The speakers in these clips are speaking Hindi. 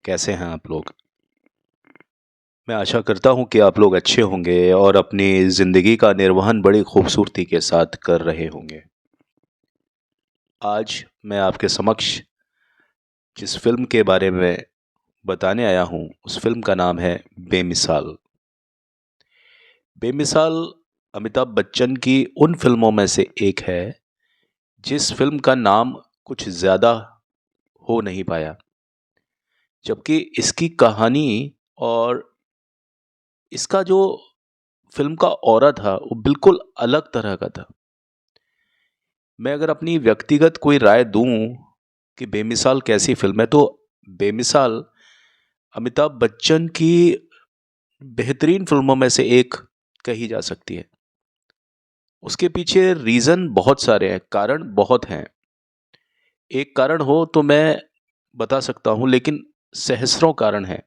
कैसे हैं आप लोग? मैं आशा करता हूँ कि आप लोग अच्छे होंगे और अपनी ज़िंदगी का निर्वहन बड़ी खूबसूरती के साथ कर रहे होंगे। आज मैं आपके समक्ष जिस फ़िल्म के बारे में बताने आया हूँ, उस फ़िल्म का नाम है बेमिसाल। बेमिसाल अमिताभ बच्चन की उन फ़िल्मों में से एक है, जिस फ़िल्म का नाम कुछ ज़्यादा हो नहीं पाया। जबकि इसकी कहानी और इसका जो फ़िल्म का ऑरा था, वो बिल्कुल अलग तरह का था। मैं अगर अपनी व्यक्तिगत कोई राय दूँ कि बेमिसाल कैसी फ़िल्म है, तो बेमिसाल अमिताभ बच्चन की बेहतरीन फ़िल्मों में से एक कही जा सकती है। उसके पीछे रीज़न बहुत सारे हैं, कारण बहुत हैं। एक कारण हो तो मैं बता सकता हूँ, लेकिन सहस्रों कारण हैं।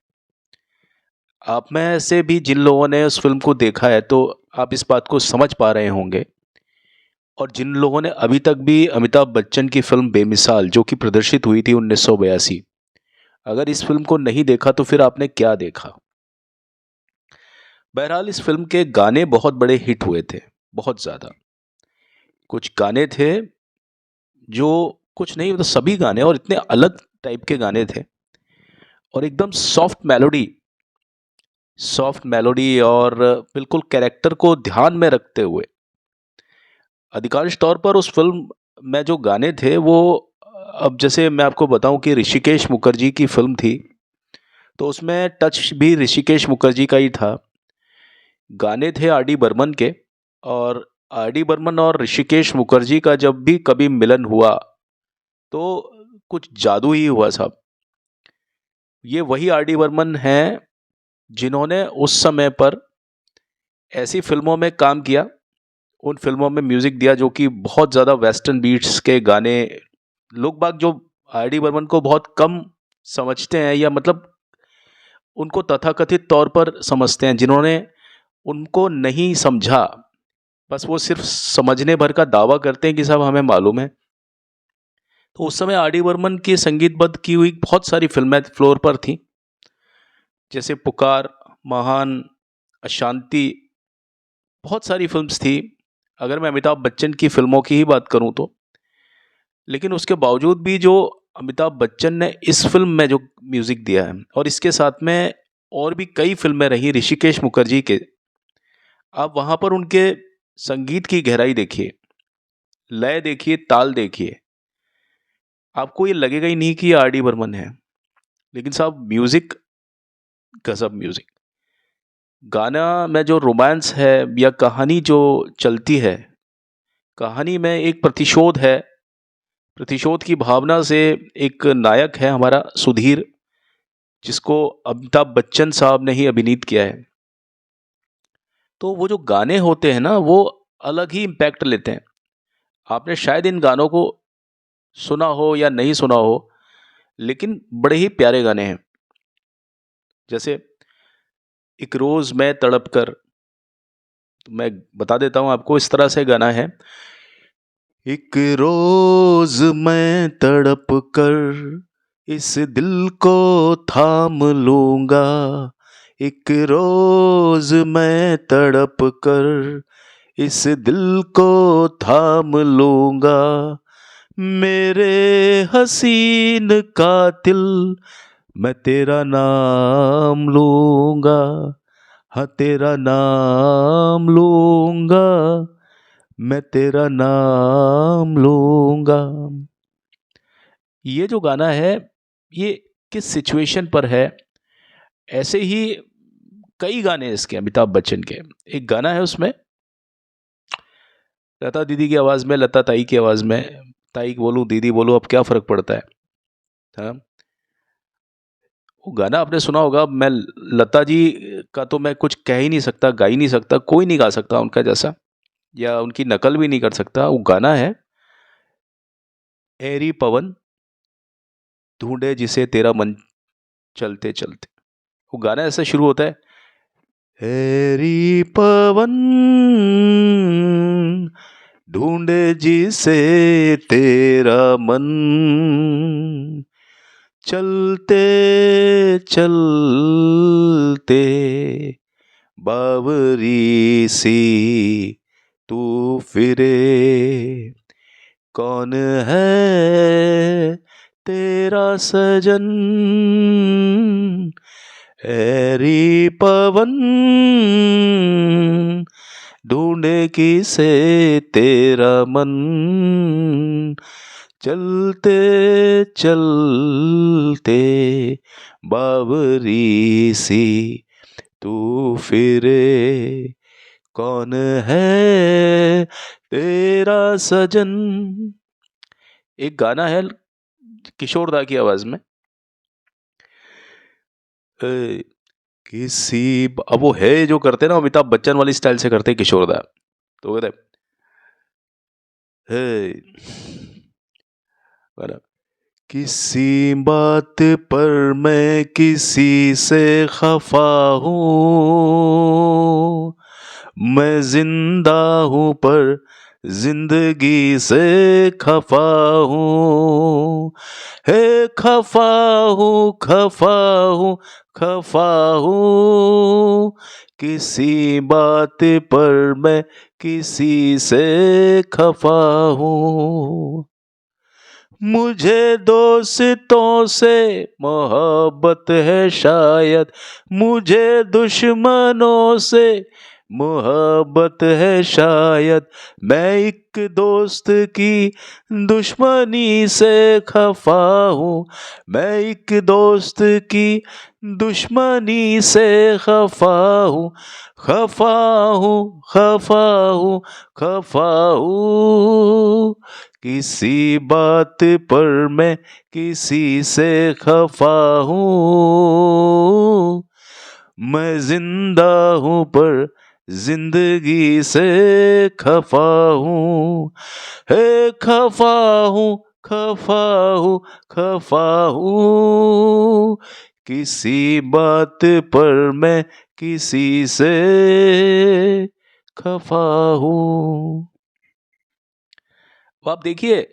आप में से भी जिन लोगों ने उस फ़िल्म को देखा है, तो आप इस बात को समझ पा रहे होंगे। और जिन लोगों ने अभी तक भी अमिताभ बच्चन की फ़िल्म बेमिसाल, जो कि प्रदर्शित हुई थी 1982, अगर इस फ़िल्म को नहीं देखा तो फिर आपने क्या देखा? बहरहाल इस फ़िल्म के गाने बहुत बड़े हिट हुए थे, बहुत ज़्यादा। कुछ गाने थे जो कुछ नहीं, मतलब सभी गाने, और इतने अलग टाइप के गाने थे और एकदम सॉफ्ट मेलोडी और बिल्कुल कैरेक्टर को ध्यान में रखते हुए। अधिकांश तौर पर उस फ़िल्म में जो गाने थे वो, अब जैसे मैं आपको बताऊँ कि ऋषिकेश मुखर्जी की फ़िल्म थी, तो उसमें टच भी ऋषिकेश मुखर्जी का ही था। गाने थे आर डी बर्मन के, और आर डी बर्मन और ऋषिकेश मुखर्जी का जब भी कभी मिलन हुआ, तो कुछ जादू ही हुआ साहब। ये वही आर डी बर्मन हैं जिन्होंने उस समय पर ऐसी फ़िल्मों में काम किया, उन फ़िल्मों में म्यूज़िक दिया जो कि बहुत ज़्यादा वेस्टर्न बीट्स के गाने। लोग बाग जो आर डी बर्मन को बहुत कम समझते हैं, या मतलब उनको तथाकथित तौर पर समझते हैं, जिन्होंने उनको नहीं समझा, बस वो सिर्फ समझने भर का दावा करते हैं कि साहब हमें मालूम है। तो उस समय आर डी बर्मन की संगीतबद्ध की हुई बहुत सारी फिल्में फ्लोर पर थीं, जैसे पुकार, महान, अशांति, बहुत सारी फिल्म्स थी, अगर मैं अमिताभ बच्चन की फिल्मों की ही बात करूं तो। लेकिन उसके बावजूद भी जो अमिताभ बच्चन ने इस फिल्म में जो म्यूजिक दिया है, और इसके साथ में और भी कई फिल्में रही ऋषिकेश मुखर्जी के, आप वहां पर उनके संगीत की गहराई देखिए, लय देखिए, ताल देखिए, आपको ये लगेगा ही नहीं कि ये आर डी बर्मन है। लेकिन साहब म्यूजिक, गजब म्यूजिक। गाना में जो रोमांस है या कहानी जो चलती है, कहानी में एक प्रतिशोध है, प्रतिशोध की भावना से एक नायक है हमारा सुधीर, जिसको अमिताभ बच्चन साहब ने ही अभिनीत किया है। तो वो जो गाने होते हैं ना, वो अलग ही इम्पैक्ट लेते हैं। आपने शायद इन गानों को सुना हो या नहीं सुना हो, लेकिन बड़े ही प्यारे गाने हैं। जैसे एक रोज मैं तड़प कर, तो मैं बता देता हूं आपको, इस तरह से गाना है। एक रोज मैं तड़प कर इस दिल को थाम लूंगा, एक रोज मैं तड़प कर इस दिल को थाम लूंगा, मेरे हसीन कातिल मैं तेरा नाम लूंगा, हाँ तेरा नाम लूंगा, मैं तेरा नाम लूंगा। ये जो गाना है, ये किस सिचुएशन पर है, ऐसे ही कई गाने हैं इसके, अमिताभ बच्चन के। एक गाना है उसमें लता दीदी की आवाज़ में, लता ताई की आवाज़ में, ताई बोलूं दीदी बोलूं अब क्या फ़र्क पड़ता है। हाँ, वो गाना आपने सुना होगा। मैं लता जी का तो मैं कुछ कह ही नहीं सकता, गा ही नहीं सकता, कोई नहीं गा सकता उनका जैसा, या उनकी नकल भी नहीं कर सकता। वो गाना है, एरी पवन ढूंढे जिसे तेरा मन चलते चलते। वो गाना ऐसा शुरू होता है, एरी पवन ढूंढे जिसे तेरा मन चलते चलते बावरी सी तू फिरे, कौन है तेरा सजन, ऐरी पवन ढूंढे किसे तेरा मन, चलते चलते बावरी सी तू फिरे, कौन है तेरा सजन। एक गाना है किशोर दा की आवाज में, अब वो है जो करते ना अमिताभ बच्चन वाली स्टाइल से करते किशोर दा, तो कहते है किसी बात पर मैं किसी से खफा हूँ, मैं जिंदा हूँ पर जिंदगी से खफा हूँ, हे खफा हूँ खफा हूँ खफा हूँ, किसी बात पर मैं किसी से खफा हूँ, मुझे दोस्तों से मोहब्बत है शायद, मुझे दुश्मनों से मोहब्बत है शायद, मैं एक दोस्त की दुश्मनी से खफा हूँ, मैं एक दोस्त की दुश्मनी से खफा हूँ, खफा हूँ खफा हूँ खफा हूँ, किसी बात पर मैं किसी से खफा हूँ, मैं जिंदा हूँ पर जिंदगी से खफा हूँ, हे खफा हूँ खफा हूँ खफा हूँ, किसी बात पर मैं किसी से खफा हूँ। आप देखिए,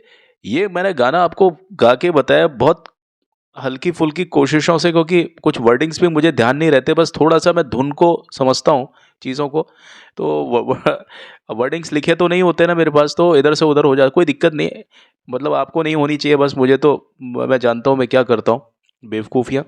ये मैंने गाना आपको गा के बताया बहुत हल्की फुल्की कोशिशों से, क्योंकि कुछ वर्डिंग्स भी मुझे ध्यान नहीं रहते, बस थोड़ा सा मैं धुन को समझता हूँ चीज़ों को, तो वर्डिंग्स लिखे तो नहीं होते ना मेरे पास, तो इधर से उधर हो जाए, कोई दिक्कत नहीं है, मतलब आपको नहीं होनी चाहिए, बस मुझे तो मैं जानता हूँ मैं क्या करता हूँ, बेवकूफ़ियाँ।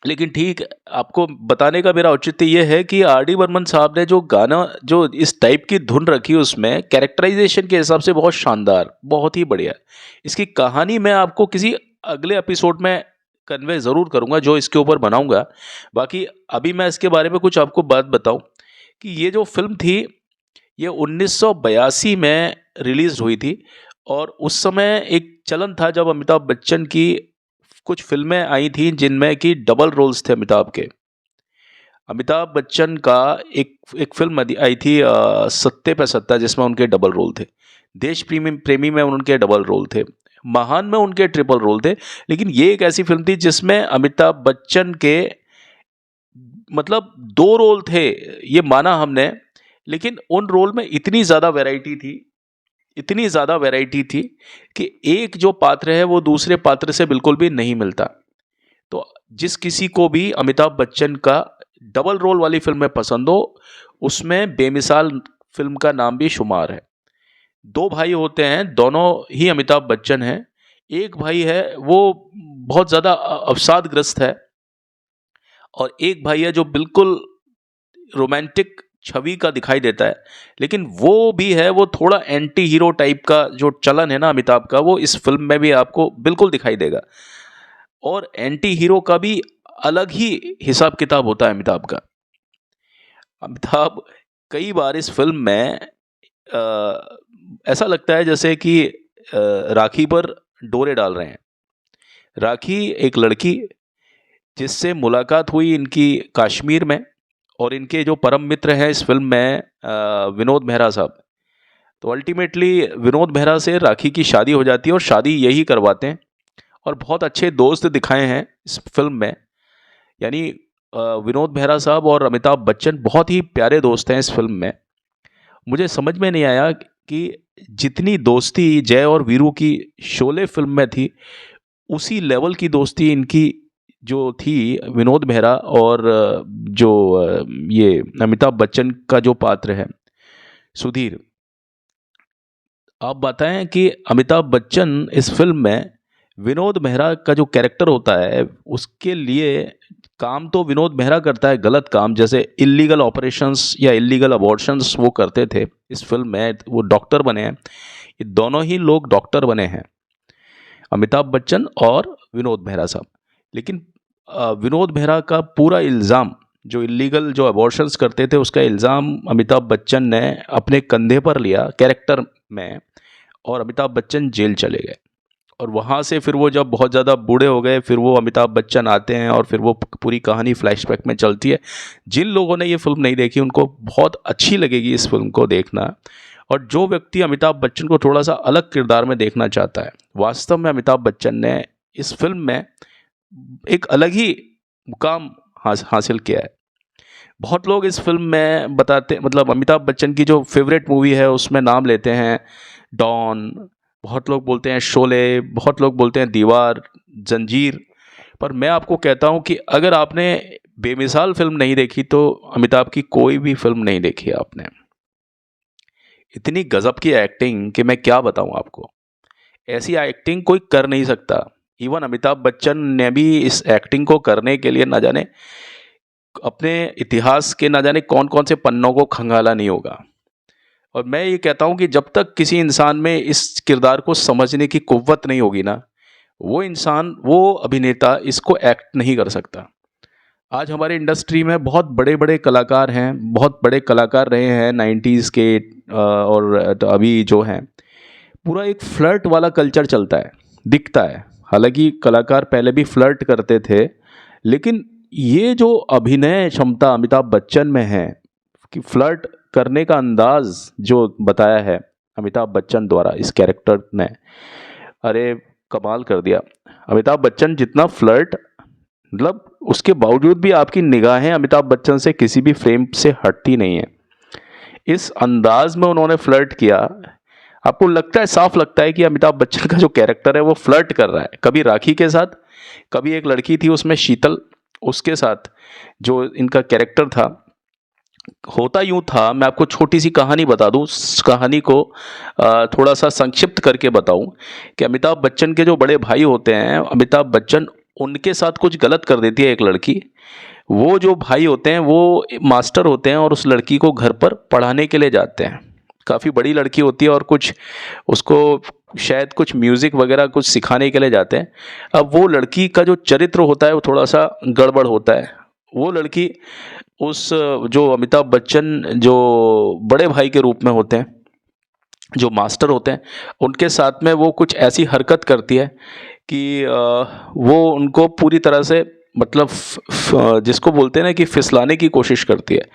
लेकिन ठीक, आपको बताने का मेरा औचित्य ये है कि आर डी बर्मन साहब ने जो गाना, जो इस टाइप की धुन रखी उसमें, कैरेक्टराइजेशन के हिसाब से बहुत शानदार, बहुत ही बढ़िया। इसकी कहानी मैं आपको किसी अगले एपिसोड में कन्वे ज़रूर करूँगा, जो इसके ऊपर बनाऊँगा। बाकी अभी मैं इसके बारे में कुछ आपको बात बताऊँ कि ये जो फ़िल्म थी, ये 1982 में रिलीज़ हुई थी, और उस समय एक चलन था जब अमिताभ बच्चन की कुछ फ़िल्में आई थी जिनमें कि डबल रोल्स थे अमिताभ के। अमिताभ बच्चन का एक एक फ़िल्म आई थी सत्ते पे सत्ता, जिसमें उनके डबल रोल थे। देश प्रेमी प्रेमी में उनके डबल रोल थे। महान में उनके ट्रिपल रोल थे। लेकिन ये एक ऐसी फ़िल्म थी जिसमें अमिताभ बच्चन के मतलब 2 रोल थे, ये माना हमने, लेकिन उन रोल में इतनी ज़्यादा वैराइटी थी, इतनी ज़्यादा वैराइटी थी कि एक जो पात्र है वो दूसरे पात्र से बिल्कुल भी नहीं मिलता। तो जिस किसी को भी अमिताभ बच्चन का डबल रोल वाली फिल्में पसंद हो, उसमें बेमिसाल फिल्म का नाम भी शुमार है। 2 भाई होते हैं, दोनों ही अमिताभ बच्चन हैं। एक भाई है वो बहुत ज़्यादा अवसादग्रस्त है, और एक भाई है जो बिल्कुल रोमांटिक छवि का दिखाई देता है। लेकिन वो भी है, वो थोड़ा एंटी हीरो टाइप का जो चलन है ना अमिताभ का, वो इस फिल्म में भी आपको बिल्कुल दिखाई देगा। और एंटी हीरो का भी अलग ही हिसाब किताब होता है अमिताभ का। अमिताभ कई बार इस फिल्म में ऐसा लगता है जैसे कि राखी पर डोरे डाल रहे हैं। राखी एक लड़की जिससे मुलाकात हुई इनकी कश्मीर में, और इनके जो परम मित्र हैं इस फिल्म में विनोद मेहरा साहब। तो अल्टीमेटली विनोद मेहरा से राखी की शादी हो जाती है, और शादी यही करवाते हैं, और बहुत अच्छे दोस्त दिखाए हैं इस फिल्म में। यानी विनोद मेहरा साहब और अमिताभ बच्चन बहुत ही प्यारे दोस्त हैं इस फिल्म में। मुझे समझ में नहीं आया कि जितनी दोस्ती जय और वीरू की शोले फिल्म में थी, उसी लेवल की दोस्ती इनकी जो थी विनोद मेहरा और जो ये अमिताभ बच्चन का जो पात्र है सुधीर। आप बताएं कि अमिताभ बच्चन इस फिल्म में विनोद मेहरा का जो कैरेक्टर होता है उसके लिए काम तो विनोद मेहरा करता है, गलत काम जैसे इलीगल ऑपरेशंस या इलीगल अबॉर्शंस वो करते थे। इस फिल्म में वो डॉक्टर बने हैं, ये दोनों ही लोग डॉक्टर बने हैं, अमिताभ बच्चन और विनोद मेहरा साहब। लेकिन विनोद मेहरा का पूरा इल्ज़ाम, जो इलीगल जो अबॉर्शंस करते थे उसका इल्ज़ाम अमिताभ बच्चन ने अपने कंधे पर लिया कैरेक्टर में, और अमिताभ बच्चन जेल चले गए। और वहाँ से फिर वो जब बहुत ज़्यादा बूढ़े हो गए फिर वो अमिताभ बच्चन आते हैं और फिर वो पूरी कहानी फ्लैशबैक में चलती है। जिन लोगों ने ये फिल्म नहीं देखी उनको बहुत अच्छी लगेगी इस फिल्म को देखना। और जो व्यक्ति अमिताभ बच्चन को थोड़ा सा अलग किरदार में देखना चाहता है, वास्तव में अमिताभ बच्चन ने इस फिल्म में एक अलग ही मुकाम हासिल किया है। बहुत लोग इस फिल्म में बताते, मतलब अमिताभ बच्चन की जो फेवरेट मूवी है उसमें नाम लेते हैं डॉन, बहुत लोग बोलते हैं शोले, बहुत लोग बोलते हैं दीवार, जंजीर। पर मैं आपको कहता हूं कि अगर आपने बेमिसाल फिल्म नहीं देखी तो अमिताभ की कोई भी फिल्म नहीं देखी आपने। इतनी गजब की एक्टिंग कि मैं क्या बताऊं आपको, ऐसी एक्टिंग कोई कर नहीं सकता। इवन अमिताभ बच्चन ने भी इस एक्टिंग को करने के लिए ना जाने अपने इतिहास के ना जाने कौन कौन से पन्नों को खंगाला नहीं होगा। और मैं ये कहता हूँ कि जब तक किसी इंसान में इस किरदार को समझने की कुव्वत नहीं होगी ना, वो इंसान, वो अभिनेता इसको एक्ट नहीं कर सकता। आज हमारे इंडस्ट्री में बहुत बड़े बड़े कलाकार हैं, बहुत बड़े कलाकार रहे हैं 90s के और तो अभी जो हैं, पूरा एक फ्लर्ट वाला कल्चर चलता है, दिखता है। हालांकि कलाकार पहले भी फ्लर्ट करते थे, लेकिन ये जो अभिनय क्षमता अमिताभ बच्चन में है कि फ्लर्ट करने का अंदाज जो बताया है अमिताभ बच्चन द्वारा इस कैरेक्टर ने, अरे कमाल कर दिया। अमिताभ बच्चन जितना फ्लर्ट, मतलब उसके बावजूद भी आपकी निगाहें अमिताभ बच्चन से किसी भी फ्रेम से हटती नहीं है। इस अंदाज में उन्होंने फ्लर्ट किया, आपको लगता है, साफ लगता है कि अमिताभ बच्चन का जो कैरेक्टर है वो फ्लर्ट कर रहा है। कभी राखी के साथ, कभी एक लड़की थी उसमें शीतल, उसके साथ जो इनका कैरेक्टर था। होता यूं था, मैं आपको छोटी सी कहानी बता दूं, उस कहानी को थोड़ा सा संक्षिप्त करके बताऊं कि अमिताभ बच्चन के जो बड़े भाई होते हैं, अमिताभ बच्चन उनके साथ कुछ गलत कर देती है एक लड़की। वो जो भाई होते हैं वो मास्टर होते हैं और उस लड़की को घर पर पढ़ाने के लिए जाते हैं। काफ़ी बड़ी लड़की होती है और कुछ उसको शायद कुछ म्यूज़िक वगैरह कुछ सिखाने के लिए जाते हैं। अब वो लड़की का जो चरित्र होता है वो थोड़ा सा गड़बड़ होता है। वो लड़की उस जो अमिताभ बच्चन जो बड़े भाई के रूप में होते हैं, जो मास्टर होते हैं, उनके साथ में वो कुछ ऐसी हरकत करती है कि वो उनको पूरी तरह से, मतलब जिसको बोलते हैं ना कि फिसलाने की कोशिश करती है।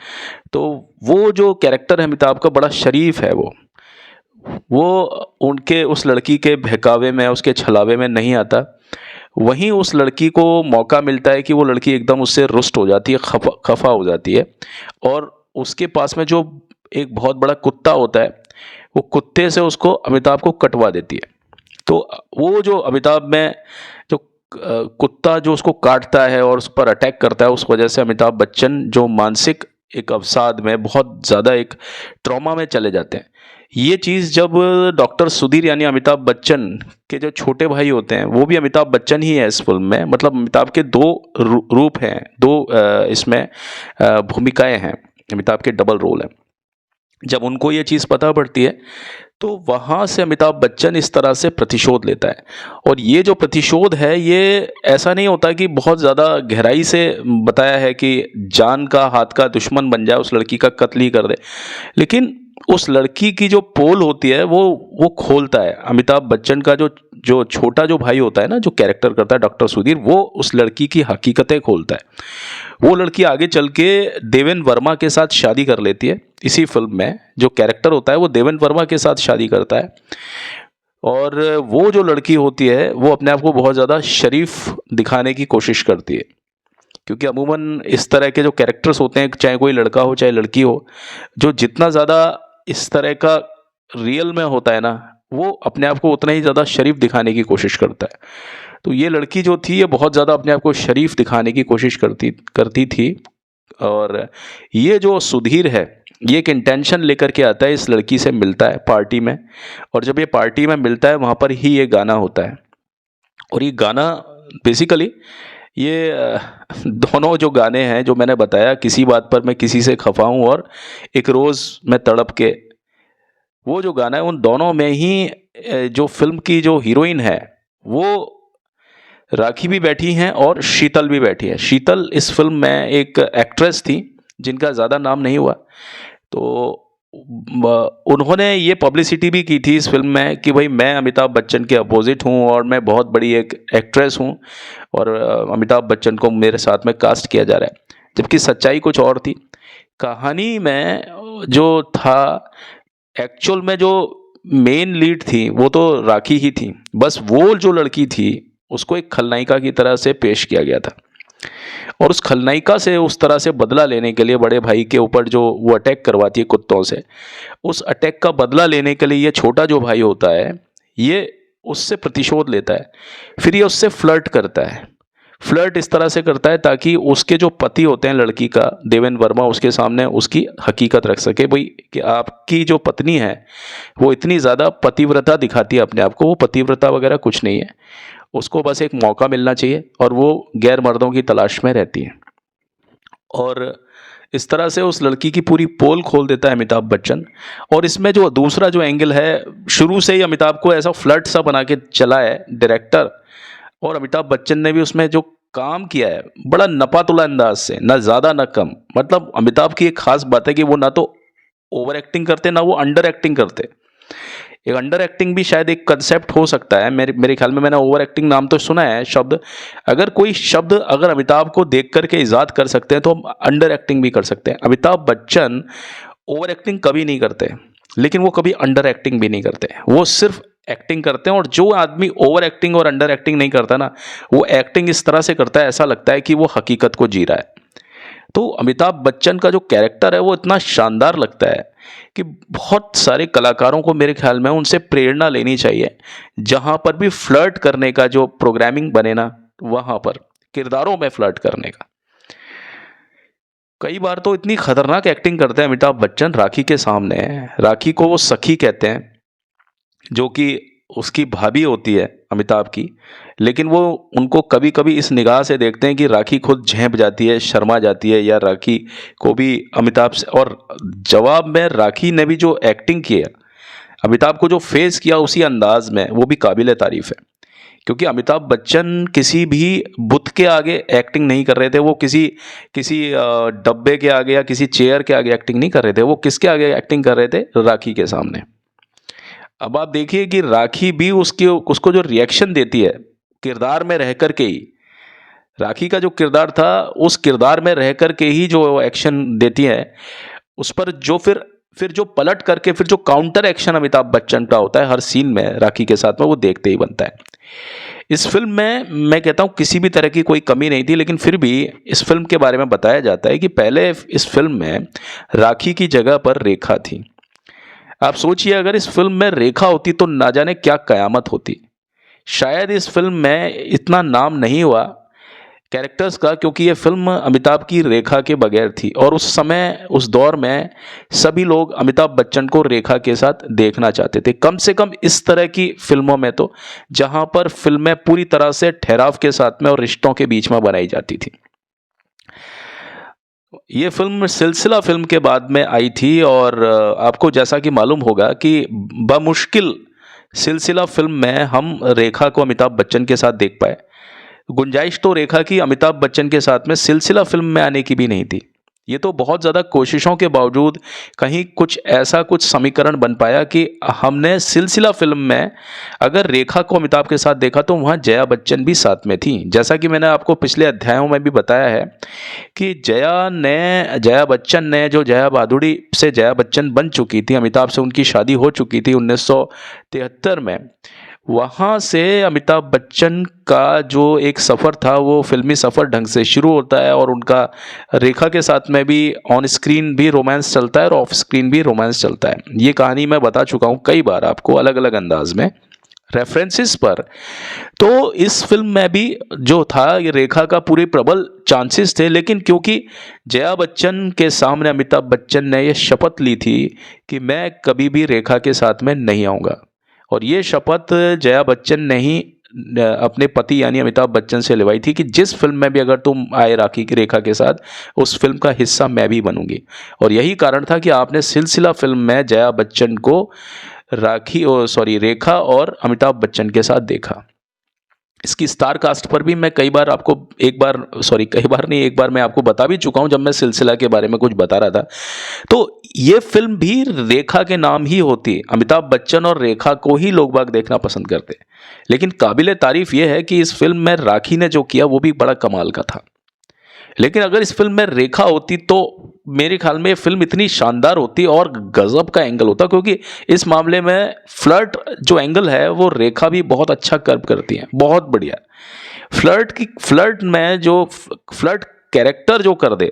तो वो जो कैरेक्टर है अमिताभ का बड़ा शरीफ है, वो उनके उस लड़की के बहकावे में, उसके छलावे में नहीं आता। वहीं उस लड़की को मौका मिलता है कि वो लड़की एकदम उससे रुष्ट हो जाती है, खफा हो जाती है, और उसके पास में जो एक बहुत बड़ा कुत्ता होता है, वो कुत्ते से उसको, अमिताभ को कटवा देती है। तो वो जो अमिताभ में जो कुत्ता जो उसको काटता है और उस पर अटैक करता है, उस वजह से अमिताभ बच्चन जो मानसिक एक अवसाद में, बहुत ज़्यादा एक ट्रॉमा में चले जाते हैं। ये चीज़ जब डॉक्टर सुधीर यानी अमिताभ बच्चन के जो छोटे भाई होते हैं, वो भी अमिताभ बच्चन ही है इस फिल्म में, मतलब अमिताभ के दो रूप हैं, दो इसमें भूमिकाएं हैं, अमिताभ के डबल रोल हैं। जब उनको ये चीज़ पता पड़ती है तो वहाँ से अमिताभ बच्चन इस तरह से प्रतिशोध लेता है। और ये जो प्रतिशोध है, ये ऐसा नहीं होता कि बहुत ज़्यादा गहराई से बताया है कि जान का हाथ का दुश्मन बन जाए, उस लड़की का कत्ल ही कर दे, लेकिन उस लड़की की जो पोल होती है वो खोलता है। अमिताभ बच्चन का जो जो छोटा जो भाई होता है ना, जो कैरेक्टर करता है डॉक्टर सुधीर, वो उस लड़की की हकीकतें खोलता है। वो लड़की आगे चल के देवेन वर्मा के साथ शादी कर लेती है। इसी फिल्म में जो कैरेक्टर होता है वो देवेन वर्मा के साथ शादी करता है। और वो जो लड़की होती है वो अपने आप को बहुत ज़्यादा शरीफ दिखाने की कोशिश करती है, क्योंकि अमूमन इस तरह के जो कैरेक्टर्स होते हैं, चाहे कोई लड़का हो चाहे लड़की हो, जो जितना ज़्यादा इस तरह का रियल में होता है ना, वो अपने आप को उतना ही ज़्यादा शरीफ दिखाने की कोशिश करता है। तो ये लड़की जो थी ये बहुत ज़्यादा अपने आप को शरीफ दिखाने की कोशिश करती करती थी। और ये जो सुधीर है, ये एक इंटेंशन लेकर के आता है, इस लड़की से मिलता है पार्टी में, और जब ये पार्टी में मिलता है वहाँ पर ही ये गाना होता है। और ये गाना बेसिकली ये दोनों जो गाने हैं जो मैंने बताया, किसी बात पर मैं किसी से खफा हूँ और एक रोज़ मैं तड़प के, वो जो गाना है उन दोनों में ही जो फिल्म की जो हीरोइन है वो राखी भी बैठी हैं और शीतल भी बैठी है। शीतल इस फिल्म में एक एक्ट्रेस थी जिनका ज़्यादा नाम नहीं हुआ, तो उन्होंने ये पब्लिसिटी भी की थी इस फिल्म में कि भाई मैं अमिताभ बच्चन के अपोजिट हूँ और मैं बहुत बड़ी एक एक्ट्रेस हूँ और अमिताभ बच्चन को मेरे साथ में कास्ट किया जा रहा है, जबकि सच्चाई कुछ और थी। कहानी में जो था, एक्चुअल में जो मेन लीड थी वो तो राखी ही थी, बस वो जो लड़की थी उसको एक खलनायिका की तरह से पेश किया गया था। और उस खलनायिका से उस तरह से बदला लेने के लिए, बड़े भाई के ऊपर जो वो अटैक करवाती है कुत्तों से, उस अटैक का बदला लेने के लिए ये छोटा जो भाई होता है ये उससे प्रतिशोध लेता है। फिर ये उससे फ्लर्ट करता है। फ्लर्ट इस तरह से करता है ताकि उसके जो पति होते हैं लड़की का, देवेंद्र वर्मा, उसके सामने उसकी हकीकत रख सके, भाई कि आपकी जो पत्नी है वो इतनी ज़्यादा पतिव्रता दिखाती है अपने आप को, वो पतिव्रता वगैरह कुछ नहीं है, उसको बस एक मौका मिलना चाहिए और वो गैर मर्दों की तलाश में रहती है। और इस तरह से उस लड़की की पूरी पोल खोल देता है अमिताभ बच्चन। और इसमें जो दूसरा जो एंगल है, शुरू से ही अमिताभ को ऐसा फ्लर्ट सा बना के चला है डायरेक्टर, और अमिताभ बच्चन ने भी उसमें जो काम किया है बड़ा नपातुला अंदाज से, ना ज़्यादा ना कम। मतलब अमिताभ की एक खास बात है कि वो ना तो ओवर एक्टिंग करते ना वो अंडर एक्टिंग करते। एक अंडर एक्टिंग भी शायद एक कंसेप्ट हो सकता है, मेरे ख्याल में, मैंने ओवर एक्टिंग नाम तो सुना है शब्द। अगर कोई शब्द अगर अमिताभ को देख करके इजाद कर सकते हैं तो हम अंडर एक्टिंग भी कर सकते हैं। अमिताभ बच्चन ओवर एक्टिंग कभी नहीं करते, लेकिन वो कभी अंडर एक्टिंग भी नहीं करते, वो सिर्फ एक्टिंग करते हैं। और जो आदमी ओवर एक्टिंग और अंडर एक्टिंग नहीं करता ना, वो एक्टिंग इस तरह से करता है ऐसा लगता है कि वो हकीकत को जी रहा है। तो अमिताभ बच्चन का जो कैरेक्टर है वो इतना शानदार लगता है कि बहुत सारे कलाकारों को मेरे ख्याल में उनसे प्रेरणा लेनी चाहिए। जहाँ पर भी फ्लर्ट करने का जो प्रोग्रामिंग बने ना, वहाँ पर किरदारों में फ्लर्ट करने का। कई बार तो इतनी खतरनाक एक्टिंग करते हैं अमिताभ बच्चन राखी के सामने। राखी को वो सखी कहते हैं, जो कि उसकी भाभी होती है अमिताभ की, लेकिन वो उनको कभी कभी इस निगाह से देखते हैं कि राखी खुद झेंप जाती है, शर्मा जाती है, या राखी को भी अमिताभ से। और जवाब में राखी ने भी जो एक्टिंग की है, अमिताभ को जो फेस किया उसी अंदाज में, वो भी काबिल तारीफ है। क्योंकि अमिताभ बच्चन किसी भी बुत के आगे एक्टिंग नहीं कर रहे थे, वो किसी किसी डब्बे के आगे या किसी चेयर के आगे एक्टिंग नहीं कर रहे थे, वो किसके आगे एक्टिंग कर रहे थे? राखी के सामने। अब आप देखिए कि राखी भी उसको जो रिएक्शन देती है किरदार में रह कर के ही, राखी का जो किरदार था उस किरदार में रह कर के ही जो एक्शन देती है, उस पर जो फिर जो पलट करके फिर जो काउंटर एक्शन अमिताभ बच्चन का होता है हर सीन में राखी के साथ में, वो देखते ही बनता है। इस फिल्म में मैं कहता हूँ किसी भी तरह की कोई कमी नहीं थी, लेकिन फिर भी इस फिल्म के बारे में बताया जाता है कि पहले इस फिल्म में राखी की जगह पर रेखा थी। आप सोचिए अगर इस फिल्म में रेखा होती तो ना जाने क्या कयामत होती। शायद इस फिल्म में इतना नाम नहीं हुआ कैरेक्टर्स का, क्योंकि ये फिल्म अमिताभ की रेखा के बगैर थी। और उस समय उस दौर में सभी लोग अमिताभ बच्चन को रेखा के साथ देखना चाहते थे, कम से कम इस तरह की फिल्मों में तो, जहां पर फिल्में पूरी तरह से ठहराव के साथ में और रिश्तों के बीच में बनाई जाती थी। ये फिल्म सिलसिला फिल्म के बाद में आई थी, और आपको जैसा कि मालूम होगा कि बमुश्किल सिलसिला फिल्म में हम रेखा को अमिताभ बच्चन के साथ देख पाए। गुंजाइश तो रेखा की अमिताभ बच्चन के साथ में सिलसिला फिल्म में आने की भी नहीं थी। ये तो बहुत ज़्यादा कोशिशों के बावजूद कहीं कुछ ऐसा कुछ समीकरण बन पाया कि हमने सिलसिला फिल्म में अगर रेखा को अमिताभ के साथ देखा तो वहाँ जया बच्चन भी साथ में थी। जैसा कि मैंने आपको पिछले अध्यायों में भी बताया है कि जया बच्चन ने जो जया भादुड़ी से जया बच्चन बन चुकी थी, अमिताभ से उनकी शादी हो चुकी थी 1973 में। वहाँ से अमिताभ बच्चन का जो एक सफ़र था वो फिल्मी सफ़र ढंग से शुरू होता है, और उनका रेखा के साथ में भी ऑन स्क्रीन भी रोमांस चलता है और ऑफ स्क्रीन भी रोमांस चलता है। ये कहानी मैं बता चुका हूँ कई बार आपको अलग अलग अंदाज में। रेफरेंसेस पर, तो इस फिल्म में भी जो था ये रेखा का पूरे प्रबल चांसेस थे, लेकिन क्योंकि जया बच्चन के सामने अमिताभ बच्चन ने ये शपथ ली थी कि मैं कभी भी रेखा के साथ में नहीं आऊँगा, और ये शपथ जया बच्चन ने ही अपने पति यानी अमिताभ बच्चन से लिवाई थी कि जिस फिल्म में भी अगर तुम आए राखी की रेखा के साथ, उस फिल्म का हिस्सा मैं भी बनूंगी। और यही कारण था कि आपने सिलसिला फिल्म में जया बच्चन को राखी और सॉरी रेखा और अमिताभ बच्चन के साथ देखा। इसकी स्टार कास्ट पर भी मैं कई बार आपको कई बार नहीं, एक बार मैं आपको बता भी चुका हूं जब मैं सिलसिला के बारे में कुछ बता रहा था। तो ये फिल्म भी रेखा के नाम ही होती, अमिताभ बच्चन और रेखा को ही लोग बाग देखना पसंद करते। लेकिन काबिले तारीफ यह है कि इस फिल्म में राखी ने जो किया वो भी बड़ा कमाल का था। लेकिन अगर इस फिल्म में रेखा होती तो मेरे ख्याल में ये फिल्म इतनी शानदार होती और गजब का एंगल होता, क्योंकि इस मामले में फ्लर्ट जो एंगल है वो रेखा भी बहुत अच्छा कर्व करती है, बहुत बढ़िया। फ्लर्ट में जो फ्लर्ट कैरेक्टर जो कर दे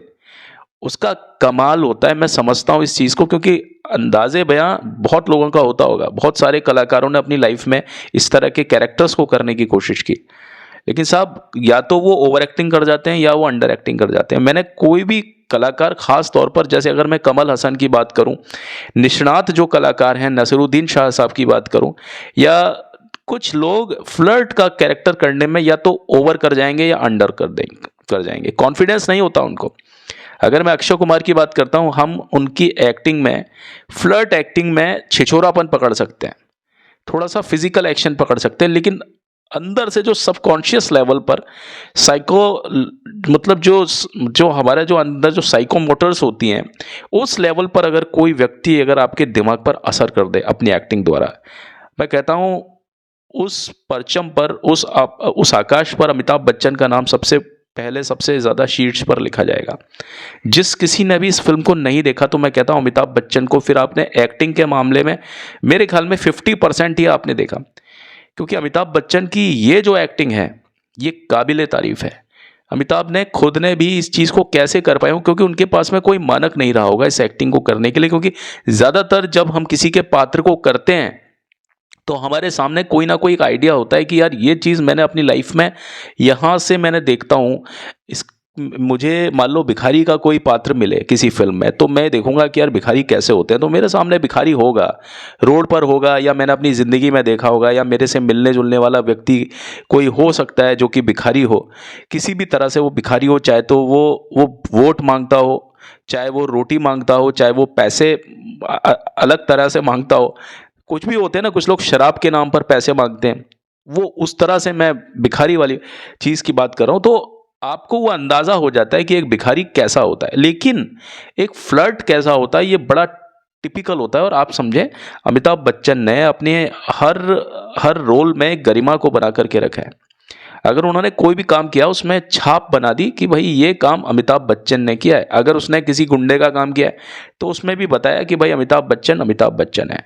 उसका कमाल होता है। मैं समझता हूँ इस चीज़ को, क्योंकि अंदाजे बयां बहुत लोगों का होता होगा, बहुत सारे कलाकारों ने अपनी लाइफ में इस तरह के कैरेक्टर्स को करने की कोशिश की, लेकिन साहब या तो वो ओवर एक्टिंग कर जाते हैं या वो अंडर एक्टिंग कर जाते हैं। मैंने कोई भी कलाकार, खास तौर पर जैसे अगर मैं कमल हसन की बात करूं, निष्णात जो कलाकार हैं नसीरुद्दीन शाह साहब की बात करूं, या कुछ लोग फ्लर्ट का कैरेक्टर करने में या तो ओवर कर जाएंगे या अंडर कर जाएंगे, कॉन्फिडेंस नहीं होता उनको। अगर मैं अक्षय कुमार की बात करता हूं, हम उनकी एक्टिंग में, फ्लर्ट एक्टिंग में छिछोरापन पकड़ सकते हैं, थोड़ा सा फिजिकल एक्शन पकड़ सकते हैं, लेकिन अंदर से जो सबकॉन्शियस लेवल पर साइको, मतलब जो हमारे जो अंदर जो साइको मोटर्स होती हैं, उस लेवल पर अगर कोई व्यक्ति अगर आपके दिमाग पर असर कर दे अपनी एक्टिंग द्वारा, मैं कहता हूं उस परचम पर, उस आकाश पर अमिताभ बच्चन का नाम सबसे पहले, सबसे ज़्यादा शीर्ष पर लिखा जाएगा। जिस किसी ने भी इस फिल्म को नहीं देखा तो मैं कहता हूं अमिताभ बच्चन को फिर आपने एक्टिंग के मामले में मेरे ख्याल में 50% ही आपने देखा, क्योंकि अमिताभ बच्चन की ये जो एक्टिंग है ये काबिले तारीफ है। अमिताभ ने खुद ने भी इस चीज़ को कैसे कर पाए हो, क्योंकि उनके पास में कोई मानक नहीं रहा होगा इस एक्टिंग को करने के लिए, क्योंकि ज़्यादातर जब हम किसी के पात्र को करते हैं तो हमारे सामने कोई ना कोई एक आइडिया होता है कि यार ये चीज़ मैंने अपनी लाइफ में यहाँ से मैंने देखता हूँ। इस मुझे मान लो भिखारी का कोई पात्र मिले किसी फिल्म में, तो मैं देखूंगा कि यार भिखारी कैसे होते हैं, तो मेरे सामने भिखारी होगा, रोड पर होगा, या मैंने अपनी ज़िंदगी में देखा होगा, या मेरे से मिलने जुलने वाला व्यक्ति कोई हो सकता है जो कि भिखारी हो, किसी भी तरह से वो भिखारी हो, चाहे तो वो वोट मांगता हो, चाहे वो रोटी मांगता हो, चाहे वो पैसे अलग तरह से मांगता हो। कुछ भी होते हैं ना, कुछ लोग शराब के नाम पर पैसे मांगते हैं, वो उस तरह से मैं भिखारी वाली चीज़ की बात कर रहा हूँ। तो आपको वो अंदाज़ा हो जाता है कि एक भिखारी कैसा होता है, लेकिन एक फ्लर्ट कैसा होता है ये बड़ा टिपिकल होता है। और आप समझें अमिताभ बच्चन ने अपने हर हर रोल में गरिमा को बना करके रखा है। अगर उन्होंने कोई भी काम किया उसमें छाप बना दी कि भाई ये काम अमिताभ बच्चन ने किया है। अगर उसने किसी गुंडे का काम किया है तो उसमें भी बताया कि भाई अमिताभ बच्चन है।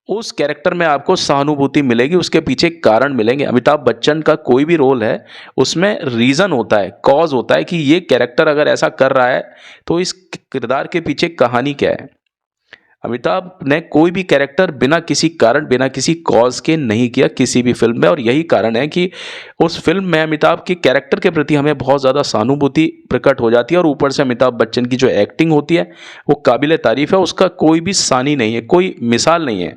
उस कैरेक्टर में आपको सहानुभूति मिलेगी, उसके पीछे कारण मिलेंगे। अमिताभ बच्चन का कोई भी रोल है उसमें रीज़न होता है, कॉज होता है कि ये कैरेक्टर अगर ऐसा कर रहा है तो इस किरदार के पीछे कहानी क्या है। अमिताभ ने कोई भी कैरेक्टर बिना किसी कारण, बिना किसी कॉज के नहीं किया किसी भी फिल्म में, और यही कारण है कि उस फिल्म में अमिताभ के कैरेक्टर के प्रति हमें बहुत ज़्यादा सहानुभूति प्रकट हो जाती है। और ऊपर से अमिताभ बच्चन की जो एक्टिंग होती है वो काबिले तारीफ है, उसका कोई भी सानी नहीं है, कोई मिसाल नहीं है।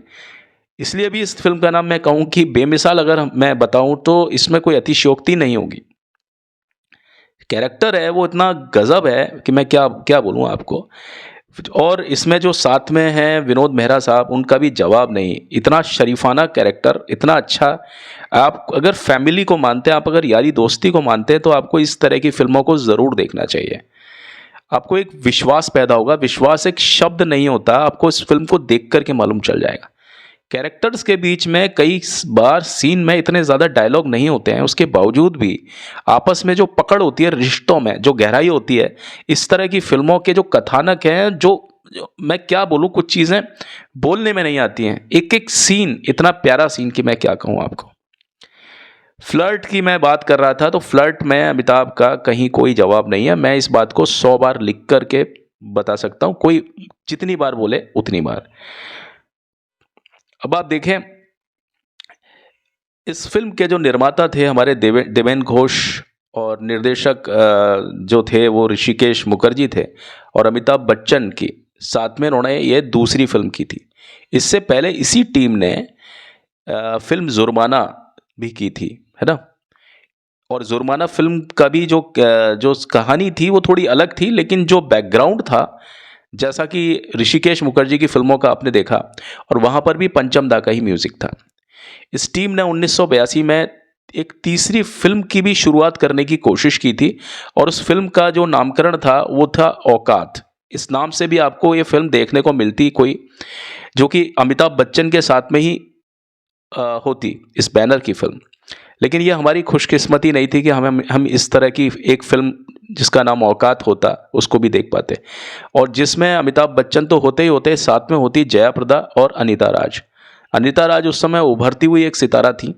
इसलिए भी इस फिल्म का नाम मैं कहूँ कि बेमिसाल अगर मैं बताऊँ तो इसमें कोई अतिशयोक्ति नहीं होगी। कैरेक्टर है वो इतना गजब है कि मैं क्या क्या बोलूँ आपको। और इसमें जो साथ में हैं विनोद मेहरा साहब, उनका भी जवाब नहीं। इतना शरीफाना कैरेक्टर, इतना अच्छा। आप अगर फैमिली को मानते हैं, आप अगर यारी दोस्ती को मानते हैं, तो आपको इस तरह की फिल्मों को ज़रूर देखना चाहिए। आपको एक विश्वास पैदा होगा। विश्वास एक शब्द नहीं होता, आपको इस फिल्म को देख करके मालूम चल जाएगा। कैरेक्टर्स के बीच में कई बार सीन में इतने ज़्यादा डायलॉग नहीं होते हैं, उसके बावजूद भी आपस में जो पकड़ होती है, रिश्तों में जो गहराई होती है, इस तरह की फिल्मों के जो कथानक हैं, जो मैं क्या बोलूँ, कुछ चीज़ें बोलने में नहीं आती हैं। एक एक सीन इतना प्यारा सीन कि मैं क्या कहूँ आपको। फ्लर्ट की मैं बात कर रहा था, तो फ्लर्ट में अमिताभ का कहीं कोई जवाब नहीं है। मैं इस बात को 100 बार लिख करके बता सकता हूँ, कोई जितनी बार बोले उतनी बार। अब आप देखें इस फिल्म के जो निर्माता थे हमारे देवेन घोष, और निर्देशक जो थे वो ऋषिकेश मुखर्जी थे, और अमिताभ बच्चन की साथ में उन्होंने ये दूसरी फिल्म की थी। इससे पहले इसी टीम ने फिल्म जुर्माना भी की थी, है ना। और जुर्माना फिल्म का भी जो कहानी थी वो थोड़ी अलग थी, लेकिन जो बैकग्राउंड था, जैसा कि ऋषिकेश मुखर्जी की फिल्मों का आपने देखा, और वहाँ पर भी पंचम दा का ही म्यूजिक था। इस टीम ने 1982 में एक तीसरी फिल्म की भी शुरुआत करने की कोशिश की थी, और उस फिल्म का जो नामकरण था वो था औकात। इस नाम से भी आपको ये फिल्म देखने को मिलती कोई, जो कि अमिताभ बच्चन के साथ में ही होती इस बैनर की फिल्म। लेकिन ये हमारी खुशकिस्मती नहीं थी कि हम इस तरह की एक फिल्म जिसका नाम औकात होता उसको भी देख पाते, और जिसमें अमिताभ बच्चन तो होते ही होते, साथ में होती जया प्रदा और अनीता राज। अनीता राज उस समय उभरती हुई एक सितारा थी,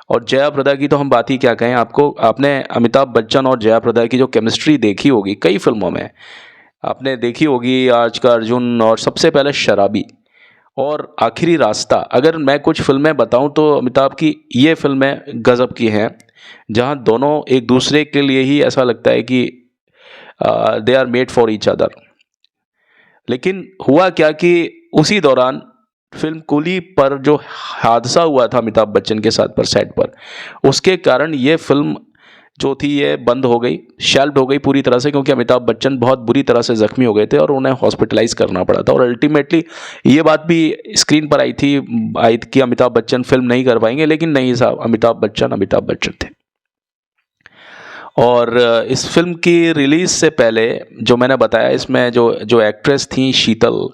और जया प्रदा की तो हम बात ही क्या कहें। आपने अमिताभ बच्चन और जया प्रदा की जो केमिस्ट्री देखी होगी कई फिल्मों में, आपने देखी होगी आज का अर्जुन, और सबसे पहले शराबी, और आखिरी रास्ता। अगर मैं कुछ फिल्में बताऊं तो अमिताभ की ये फिल्में गजब की हैं, जहां दोनों एक दूसरे के लिए ही ऐसा लगता है कि they are made for each other. लेकिन हुआ क्या कि उसी दौरान फिल्म कूली पर जो हादसा हुआ था अमिताभ बच्चन के साथ पर सेट पर, उसके कारण ये फिल्म जो थी ये बंद हो गई, शेल्व्ड हो गई पूरी तरह से, क्योंकि अमिताभ बच्चन बहुत बुरी तरह से जख्मी हो गए थे और उन्हें हॉस्पिटलाइज करना पड़ा था। और अल्टीमेटली ये बात भी स्क्रीन पर आई कि अमिताभ बच्चन फिल्म नहीं कर पाएंगे, लेकिन नहीं साहब, अमिताभ बच्चन थे। और इस फिल्म की रिलीज से पहले जो मैंने बताया, इसमें जो एक्ट्रेस थी शीतल,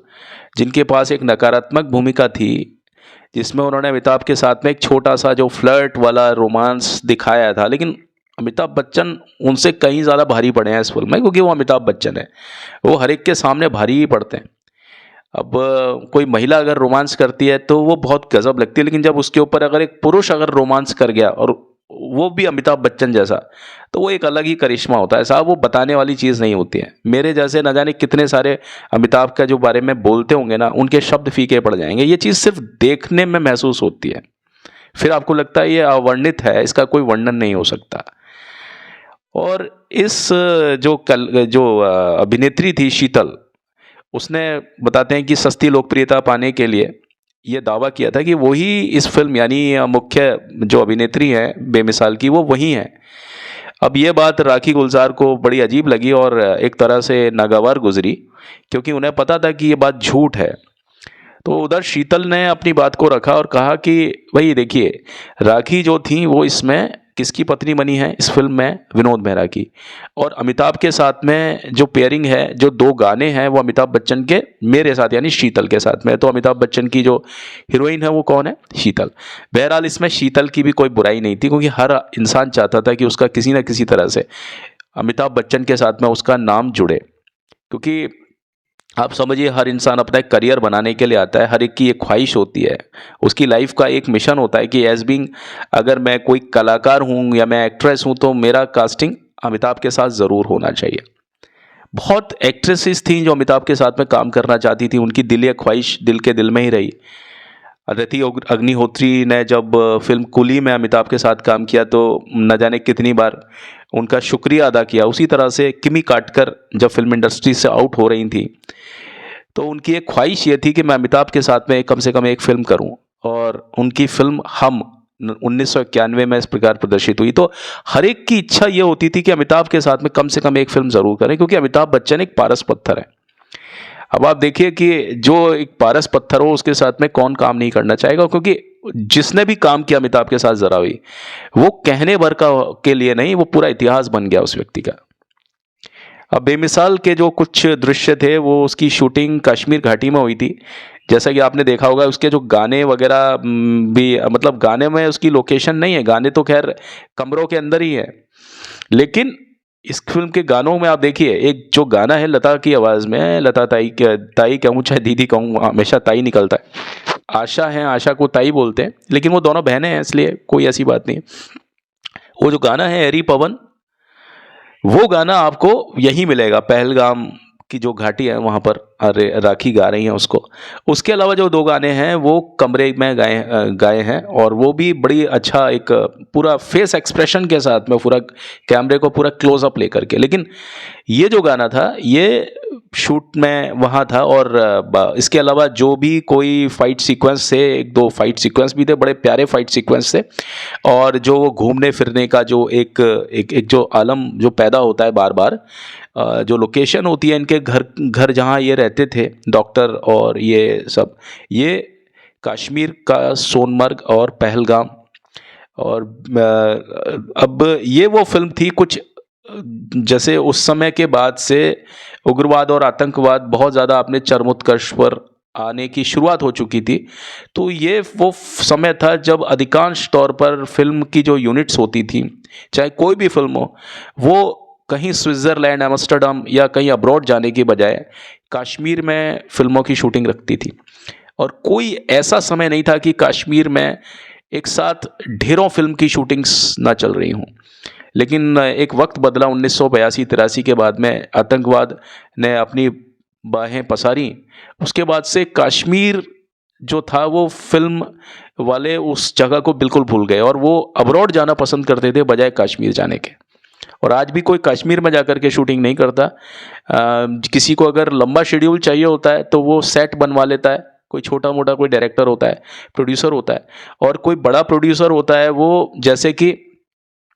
जिनके पास एक नकारात्मक भूमिका थी, जिसमें उन्होंने अमिताभ के साथ में एक छोटा सा जो फ्लर्ट वाला रोमांस दिखाया था, लेकिन अमिताभ बच्चन उनसे कहीं ज़्यादा भारी पड़े हैं इस फिल्म में, क्योंकि वो अमिताभ बच्चन है, वो हर एक के सामने भारी ही पड़ते हैं। अब कोई महिला अगर रोमांस करती है तो वो बहुत गजब लगती है, लेकिन जब उसके ऊपर अगर एक पुरुष अगर रोमांस कर गया, और वो भी अमिताभ बच्चन जैसा, तो वो एक अलग ही करिश्मा होता है साहब। वो बताने वाली चीज़ नहीं होती है। मेरे जैसे न जाने कितने सारे अमिताभ का जो बारे में बोलते होंगे ना, उनके शब्द फीके पड़ जाएंगे। ये चीज़ सिर्फ देखने में महसूस होती है, फिर आपको लगता है ये अवर्णित है, इसका कोई वर्णन नहीं हो सकता। और इस जो अभिनेत्री थी शीतल, उसने बताते हैं कि सस्ती लोकप्रियता पाने के लिए ये दावा किया था कि वही इस फिल्म, यानी मुख्य जो अभिनेत्री है बेमिसाल की, वो वही है। अब ये बात राखी गुलजार को बड़ी अजीब लगी और एक तरह से नागवार गुजरी, क्योंकि उन्हें पता था कि ये बात झूठ है। तो उधर शीतल ने अपनी बात को रखा और कहा कि भाई देखिए, राखी जो थी वो इसमें किसकी पत्नी बनी है इस फिल्म में? विनोद मेहरा की। और अमिताभ के साथ में जो पेयरिंग है, जो दो गाने हैं, वो अमिताभ बच्चन के मेरे साथ यानी शीतल के साथ में। तो अमिताभ बच्चन की जो हीरोइन है वो कौन है? शीतल। बहरहाल इसमें शीतल की भी कोई बुराई नहीं थी, क्योंकि हर इंसान चाहता था कि उसका किसी न किसी तरह से अमिताभ बच्चन के साथ में उसका नाम जुड़े, क्योंकि आप समझिए हर इंसान अपना एक करियर बनाने के लिए आता है, हर एक की एक ख्वाहिश होती है, उसकी लाइफ का एक मिशन होता है कि एज बीइंग, अगर मैं कोई कलाकार हूँ या मैं एक्ट्रेस हूँ तो मेरा कास्टिंग अमिताभ के साथ ज़रूर होना चाहिए। बहुत एक्ट्रेसेस थी जो अमिताभ के साथ में काम करना चाहती थी, उनकी दिल ये ख्वाहिश दिल के दिल में ही रही। अदिति अग्निहोत्री ने जब फिल्म कुली में अमिताभ के साथ काम किया तो न जाने कितनी बार उनका शुक्रिया अदा किया। उसी तरह से किमी काटकर जब फिल्म इंडस्ट्री से आउट हो रही थी तो उनकी एक ख्वाहिश ये थी कि मैं अमिताभ के साथ में कम से कम एक फिल्म करूं, और उनकी फिल्म हम 1991 में इस प्रकार प्रदर्शित हुई। तो हर एक की इच्छा ये होती थी कि अमिताभ के साथ में कम से कम एक फिल्म ज़रूर करें, क्योंकि अमिताभ बच्चन एक पारस पत्थर है। अब आप देखिए कि जो एक पारस पत्थर हो उसके साथ में कौन काम नहीं करना चाहेगा, क्योंकि जिसने भी काम किया अमिताभ के साथ जरा भी, वो कहने भर का के लिए नहीं, वो पूरा इतिहास बन गया उस व्यक्ति का। अब बेमिसाल के जो कुछ दृश्य थे वो उसकी शूटिंग कश्मीर घाटी में हुई थी। जैसा कि आपने देखा होगा उसके जो गाने वगैरह भी, मतलब गाने में उसकी लोकेशन नहीं है, गाने तो खैर कमरों के अंदर ही है, लेकिन इस फिल्म के गानों में आप देखिए, एक जो गाना है लता की आवाज़ में, लता ताई कहूँ चाहे दीदी कहूँ, हमेशा ताई निकलता है। आशा है, आशा को ताई बोलते हैं, लेकिन वो दोनों बहनें हैं इसलिए कोई ऐसी बात नहीं। वो जो गाना है एरी पवन, वो गाना आपको यहीं मिलेगा, पहलगाम की जो घाटी है वहाँ पर अरे राखी गा रही हैं उसको। उसके अलावा जो 2 गाने हैं वो कमरे में गाए हैं, और वो भी बड़ी अच्छा एक पूरा फेस एक्सप्रेशन के साथ में पूरा कैमरे को पूरा क्लोज अप लेकर के। लेकिन ये जो गाना था ये शूट में वहाँ था, और इसके अलावा जो भी कोई फाइट सीक्वेंस थे, 1-2 फाइट सीक्वेंस भी थे, बड़े प्यारे फाइट सीक्वेंस थे। और जो वो घूमने फिरने का जो एक जो आलम जो पैदा होता है बार बार, जो लोकेशन होती है इनके घर घर जहाँ ये रहते थे डॉक्टर और ये सब, ये कश्मीर का सोनमर्ग और पहलगाम। और अब ये वो फिल्म थी कुछ जैसे उस समय के बाद से उग्रवाद और आतंकवाद बहुत ज़्यादा अपने चरमोत्कर्ष पर आने की शुरुआत हो चुकी थी। तो ये वो समय था जब अधिकांश तौर पर फिल्म की जो यूनिट्स होती थी, चाहे कोई भी फिल्म हो, वो कहीं स्विट्ज़रलैंड, एम्स्टर्डम या कहीं अब्रॉड जाने की बजाय कश्मीर में फिल्मों की शूटिंग रखती थी। और कोई ऐसा समय नहीं था कि कश्मीर में एक साथ ढेरों फिल्म की शूटिंग्स ना चल रही हों। लेकिन एक वक्त बदला 1982-83 के बाद में, आतंकवाद ने अपनी बाहें पसारी। उसके बाद से कश्मीर जो था वो फिल्म वाले उस जगह को बिल्कुल भूल गए, और वो अब्रॉड जाना पसंद करते थे बजाय कश्मीर जाने के। और आज भी कोई कश्मीर में जाकर के शूटिंग नहीं करता। किसी को अगर लंबा शेड्यूल चाहिए होता है तो वो सेट बनवा लेता है, कोई छोटा मोटा कोई डायरेक्टर होता है, प्रोड्यूसर होता है। और कोई बड़ा प्रोड्यूसर होता है वो जैसे कि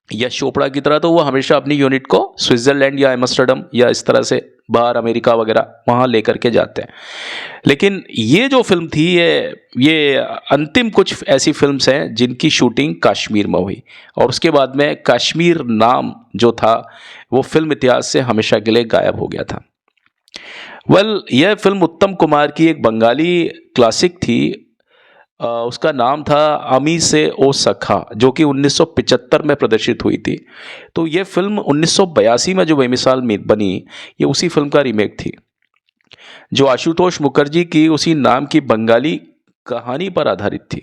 यश चोपड़ा की तरह, तो वो हमेशा अपनी यूनिट को स्विट्ज़रलैंड या एम्स्टर्डम या इस तरह से बाहर अमेरिका वगैरह वहाँ लेकर के जाते हैं। लेकिन ये जो फिल्म थी ये अंतिम कुछ ऐसी फिल्म्स हैं जिनकी शूटिंग कश्मीर में हुई, और उसके बाद में कश्मीर नाम जो था वो फिल्म इतिहास से हमेशा के लिए गायब हो गया था। यह फिल्म उत्तम कुमार की एक बंगाली क्लासिक थी। उसका नाम था अमी से ओ सखा, जो कि 1975 में प्रदर्शित हुई थी। तो ये फिल्म 1982 में जो बेमिसाल बनी, ये उसी फिल्म का रीमेक थी, जो आशुतोष मुखर्जी की उसी नाम की बंगाली कहानी पर आधारित थी।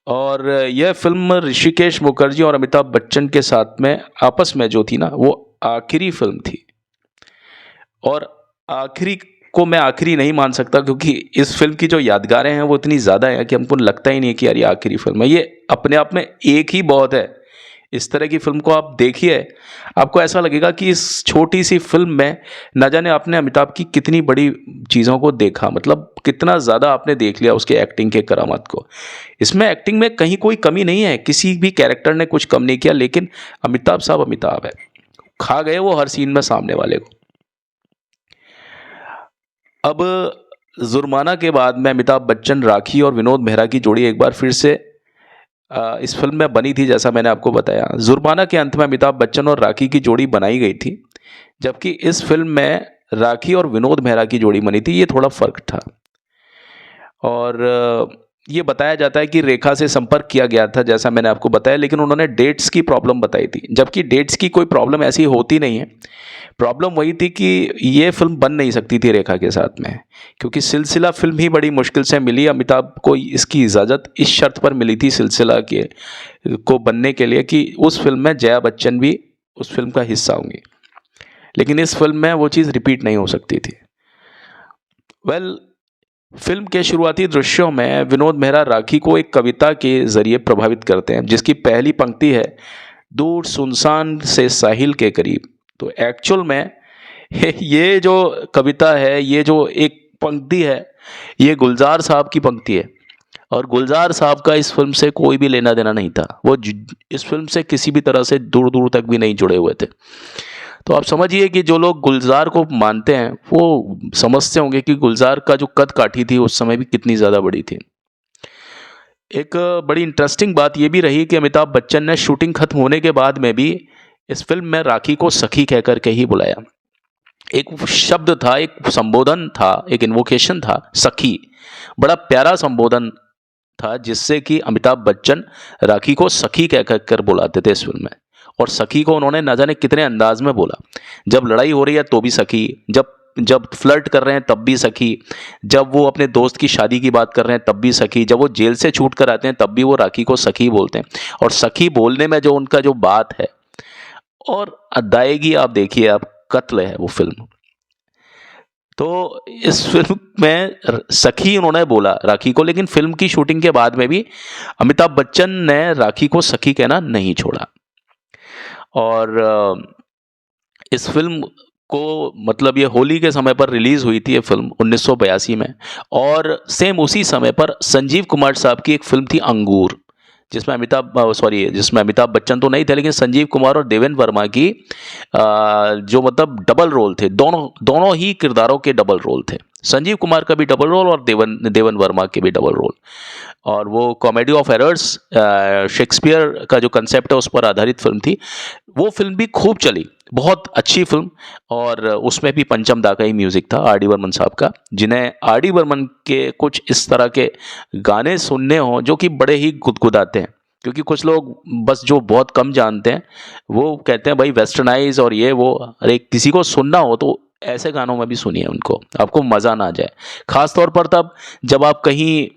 और यह फिल्म ऋषिकेश मुखर्जी और अमिताभ बच्चन के साथ में आपस में जो थी ना, वो आखिरी फिल्म थी। और आखिरी को मैं आखिरी नहीं मान सकता, क्योंकि इस फिल्म की जो यादगारें हैं वो इतनी ज़्यादा हैं कि हमको लगता ही नहीं है कि यार ये आखिरी फिल्म है। ये अपने आप में एक ही बहुत है। इस तरह की फिल्म को आप देखिए, आपको ऐसा लगेगा कि इस छोटी सी फिल्म में न जाने आपने अमिताभ की कितनी बड़ी चीज़ों को देखा, मतलब कितना ज़्यादा आपने देख लिया उसके एक्टिंग के करामात को। इसमें एक्टिंग में कहीं कोई कमी नहीं है, किसी भी कैरेक्टर ने कुछ कम नहीं किया, लेकिन अमिताभ साहब अमिताभ है, खा गए वो हर सीन में सामने वाले को। अब जुर्माना के बाद में अमिताभ बच्चन, राखी और विनोद मेहरा की जोड़ी एक बार फिर से इस फिल्म में बनी थी। जैसा मैंने आपको बताया, जुर्माना के अंत में अमिताभ बच्चन और राखी की जोड़ी बनाई गई थी, जबकि इस फिल्म में राखी और विनोद मेहरा की जोड़ी बनी थी। ये थोड़ा फर्क था। और ये बताया जाता है कि रेखा से संपर्क किया गया था, जैसा मैंने आपको बताया, लेकिन उन्होंने डेट्स की प्रॉब्लम बताई थी, जबकि डेट्स की कोई प्रॉब्लम ऐसी होती नहीं है। प्रॉब्लम वही थी कि ये फिल्म बन नहीं सकती थी रेखा के साथ में, क्योंकि सिलसिला फिल्म ही बड़ी मुश्किल से मिली। अमिताभ को इसकी इजाज़त इस शर्त पर मिली थी सिलसिला के को बनने के लिए कि उस फिल्म में जया बच्चन भी उस फिल्म का हिस्सा होंगी, लेकिन इस फिल्म में वो चीज़ रिपीट नहीं हो सकती थी। फिल्म के शुरुआती दृश्यों में विनोद मेहरा राखी को एक कविता के जरिए प्रभावित करते हैं, जिसकी पहली पंक्ति है, दूर सुनसान से साहिल के करीब। तो एक्चुअल में ये जो कविता है, ये जो एक पंक्ति है, ये गुलजार साहब की पंक्ति है, और गुलजार साहब का इस फिल्म से कोई भी लेना देना नहीं था। वो इस फिल्म से किसी भी तरह से दूर दूर तक भी नहीं जुड़े हुए थे। तो आप समझिए कि जो लोग गुलजार को मानते हैं वो समझते होंगे कि गुलजार का जो कद काठी थी उस समय भी कितनी ज़्यादा बड़ी थी। एक बड़ी इंटरेस्टिंग बात ये भी रही कि अमिताभ बच्चन ने शूटिंग खत्म होने के बाद में भी इस फिल्म में राखी को सखी कह करके ही बुलाया। एक शब्द था, एक संबोधन था, एक इन्वोकेशन था, सखी। बड़ा प्यारा संबोधन था, जिससे कि अमिताभ बच्चन राखी को सखी कह कर बुलाते थे इस फिल्म में। और सखी को उन्होंने न जाने कितने अंदाज में बोला। जब लड़ाई हो रही है तो भी सखी, जब फ्लर्ट कर रहे हैं तब भी सखी, जब वो अपने दोस्त की शादी की बात कर रहे हैं तब भी सखी, जब वो जेल से छूट कर आते हैं तब भी वो राखी को सखी बोलते हैं। और सखी बोलने में जो उनका जो बात है और अदायगी, आप देखिए, आप कत्ल है वो फिल्म। तो इस फिल्म में सखी उन्होंने बोला राखी को, लेकिन फिल्म की शूटिंग के बाद में भी अमिताभ बच्चन ने राखी को सखी कहना नहीं छोड़ा। और इस फिल्म को मतलब ये होली के समय पर रिलीज हुई थी ये फिल्म 1982 में, और सेम उसी समय पर संजीव कुमार साहब की एक फिल्म थी अंगूर, जिसमें अमिताभ बच्चन तो नहीं थे, लेकिन संजीव कुमार और देवेन वर्मा की जो मतलब डबल रोल थे, दोनों ही किरदारों के डबल रोल थे। संजीव कुमार का भी डबल रोल और देवन वर्मा के भी डबल रोल। और वो कॉमेडी ऑफ एरर्स, शेक्सपियर का जो कंसेप्ट है उस पर आधारित फिल्म थी। वो फिल्म भी खूब चली, बहुत अच्छी फिल्म। और उसमें भी पंचम दा का ही म्यूजिक था, आर डी बर्मन साहब का, जिन्हें आर डी बर्मन के कुछ इस तरह के गाने सुनने हों जो कि बड़े ही गुदगुदाते हैं। क्योंकि कुछ लोग बस जो बहुत कम जानते हैं वो कहते हैं भाई वेस्टर्नाइज और ये वो, अरे किसी को सुनना हो तो ऐसे गानों में भी सुनिए उनको, आपको मज़ा ना आ जाए। खास तौर पर तब जब आप कहीं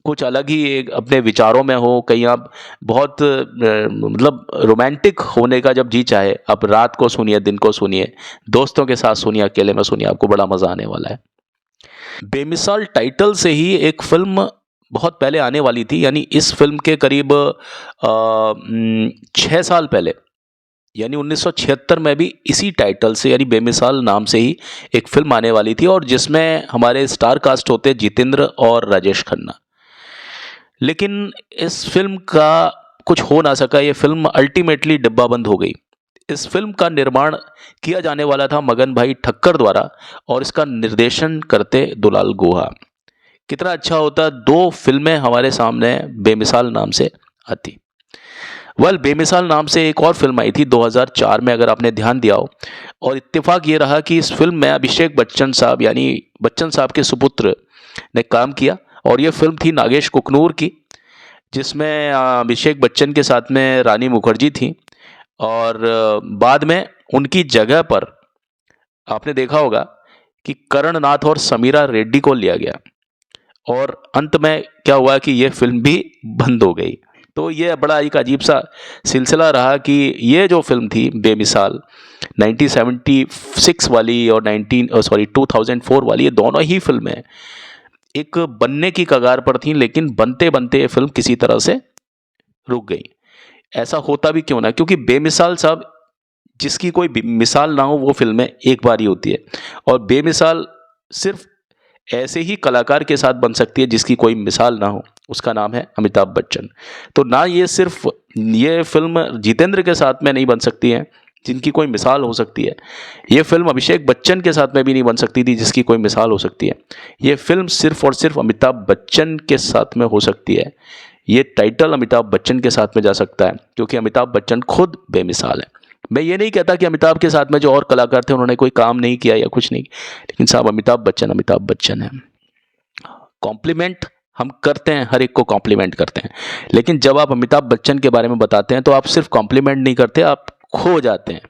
कुछ अलग ही एक अपने विचारों में हो, कहीं आप बहुत मतलब रोमांटिक होने का जब जी चाहे, आप रात को सुनिए, दिन को सुनिए, दोस्तों के साथ सुनिए, अकेले में सुनिए, आपको बड़ा मज़ा आने वाला है। बेमिसाल टाइटल से ही एक फिल्म बहुत पहले आने वाली थी, यानी इस फिल्म के करीब 6 साल पहले, यानी 1976 में भी इसी टाइटल से यानी बेमिसाल नाम से ही एक फिल्म आने वाली थी, और जिसमें हमारे स्टार कास्ट होते जितेंद्र और राजेश खन्ना। लेकिन इस फिल्म का कुछ हो ना सका, ये फिल्म अल्टीमेटली डिब्बा बंद हो गई। इस फिल्म का निर्माण किया जाने वाला था मगन भाई ठक्कर द्वारा, और इसका निर्देशन करते दुलाल गुहा। कितना अच्छा होता, 2 फिल्में हमारे सामने बेमिसाल नाम से आती। बेमिसाल नाम से एक और फिल्म आई थी 2004 में, अगर आपने ध्यान दिया हो। और इत्तेफाक ये रहा कि इस फिल्म में अभिषेक बच्चन साहब यानी बच्चन साहब के सुपुत्र ने काम किया, और ये फिल्म थी नागेश कुकनूर की, जिसमें अभिषेक बच्चन के साथ में रानी मुखर्जी थी। और बाद में उनकी जगह पर आपने देखा होगा कि करण नाथ और समीरा रेड्डी को लिया गया, और अंत में क्या हुआ कि ये फिल्म भी बंद हो गई। तो ये बड़ा एक अजीब सा सिलसिला रहा कि ये जो फिल्म थी बेमिसाल 1976 वाली और 2004 वाली, ये दोनों ही फिल्में एक बनने की कगार पर थीं, लेकिन बनते बनते ये फिल्म किसी तरह से रुक गई। ऐसा होता भी क्यों ना, क्योंकि बेमिसाल साहब जिसकी कोई मिसाल ना हो वो फिल्में एक बार ही होती है, और बेमिसाल सिर्फ ऐसे ही कलाकार के साथ बन सकती है जिसकी कोई मिसाल ना हो, उसका नाम है अमिताभ बच्चन। तो ना ये सिर्फ ये फिल्म जितेंद्र के साथ में नहीं बन सकती है जिनकी कोई मिसाल हो सकती है, ये फिल्म अभिषेक बच्चन के साथ में भी नहीं बन सकती थी जिसकी कोई मिसाल हो सकती है। ये फिल्म सिर्फ और सिर्फ अमिताभ बच्चन के साथ में हो सकती है। ये टाइटल अमिताभ बच्चन के साथ में जा सकता है क्योंकि अमिताभ बच्चन खुद बेमिसाल है। मैं ये नहीं कहता कि अमिताभ के साथ में जो और कलाकार थे उन्होंने कोई काम नहीं किया या कुछ नहीं, लेकिन साहब अमिताभ बच्चन है। कॉम्प्लीमेंट हम करते हैं, हर एक को कॉम्प्लीमेंट करते हैं, लेकिन जब आप अमिताभ बच्चन के बारे में बताते हैं तो आप सिर्फ कॉम्प्लीमेंट नहीं करते, आप खो जाते हैं,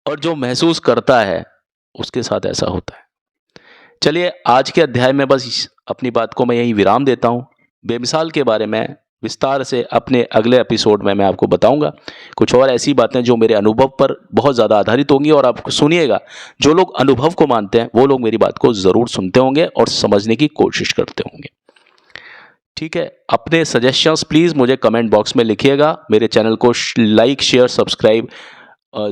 और जो महसूस करता है उसके साथ ऐसा होता है। चलिए आज के अध्याय में बस अपनी बात को मैं यहीं विराम देता हूँ। बेमिसाल के बारे में विस्तार से अपने अगले एपिसोड में मैं आपको बताऊंगा कुछ और ऐसी बातें जो मेरे अनुभव पर बहुत ज़्यादा आधारित होंगी, और आप सुनिएगा। जो लोग अनुभव को मानते हैं वो लोग मेरी बात को ज़रूर सुनते होंगे और समझने की कोशिश करते होंगे। ठीक है, अपने सजेशंस प्लीज़ मुझे कमेंट बॉक्स में लिखिएगा। मेरे चैनल को लाइक शेयर सब्सक्राइब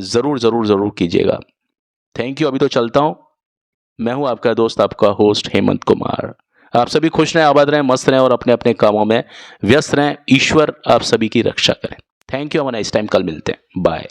ज़रूर कीजिएगा। Thank you. अभी तो चलता हूँ। मैं हूँ आपका दोस्त, आपका होस्ट हेमंत कुमार। आप सभी खुश रहें, आबाद रहें, मस्त रहें और अपने अपने कामों में व्यस्त रहें। ईश्वर आप सभी की रक्षा करें। Thank you. Nice time. कल मिलते हैं। बाय।